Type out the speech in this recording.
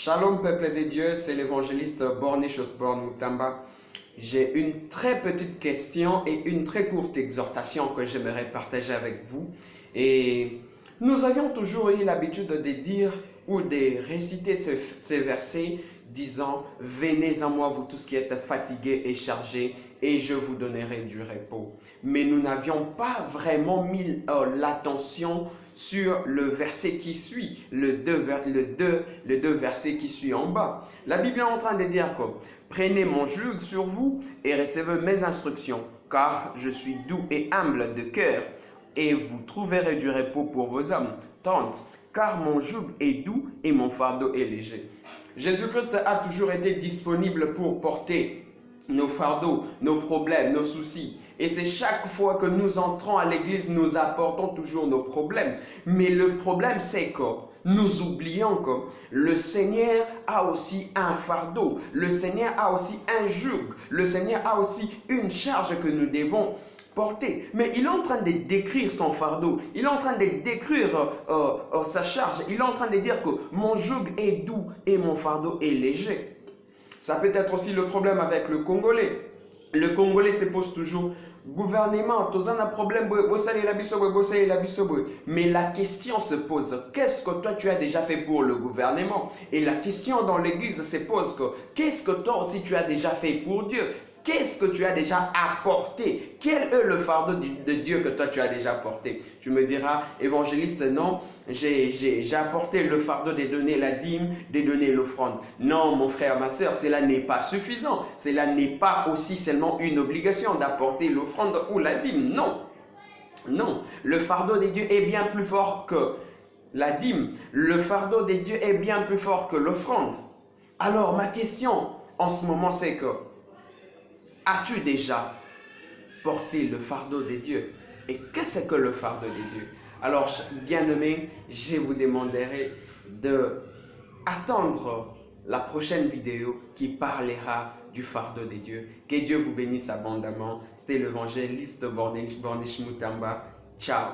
Shalom peuple de Dieu, c'est l'évangéliste Bornish Osborne Mutamba. J'ai une très petite question et une très courte exhortation que j'aimerais partager avec vous. Et nous avions toujours eu l'habitude de dire ou de réciter ces versets disant « Venez à moi vous tous qui êtes fatigués et chargés et je vous donnerai du repos ». Mais nous n'avions pas vraiment mis l'attention sur le verset qui suit, le deux versets qui suit en bas. La Bible est en train de dire que « Prenez mon joug sur vous et recevez mes instructions, car je suis doux et humble de cœur, et vous trouverez du repos pour vos âmes. Tente, car mon joug est doux et mon fardeau est léger. » Jésus-Christ a toujours été disponible pour porter nos fardeaux, nos problèmes, nos soucis. Et c'est chaque fois que nous entrons à l'église, nous apportons toujours nos problèmes. Mais le problème, c'est que nous oublions que le Seigneur a aussi un fardeau. Le Seigneur a aussi un joug. Le Seigneur a aussi une charge que nous devons porter. Mais il est en train de décrire son fardeau. Il est en train de décrire sa charge. Il est en train de dire que mon joug est doux et mon fardeau est léger. Ça peut être aussi le problème avec le Congolais. Le Congolais se pose toujours gouvernement, tous un problème, mais la question se pose, qu'est-ce que toi tu as déjà fait pour le gouvernement? Et la question dans l'église se pose, qu'est-ce que toi aussi tu as déjà fait pour Dieu? Qu'est-ce que tu as déjà apporté? Quel est le fardeau de Dieu que toi tu as déjà porté? Tu me diras, évangéliste, non, j'ai apporté le fardeau de donner la dîme, de donner l'offrande. Non, mon frère, ma soeur, cela n'est pas suffisant. Cela n'est pas aussi seulement une obligation d'apporter l'offrande ou la dîme. Non, non. Le fardeau de Dieu est bien plus fort que la dîme. Le fardeau de Dieu est bien plus fort que l'offrande. Alors, ma question en ce moment, c'est que as-tu déjà porté le fardeau de Dieu? Et qu'est-ce que le fardeau de Dieu? Alors, bien-aimés, je vous demanderai d'attendre la prochaine vidéo qui parlera du fardeau de Dieu. Que Dieu vous bénisse abondamment. C'était l'évangéliste Bornish Mutamba. Ciao.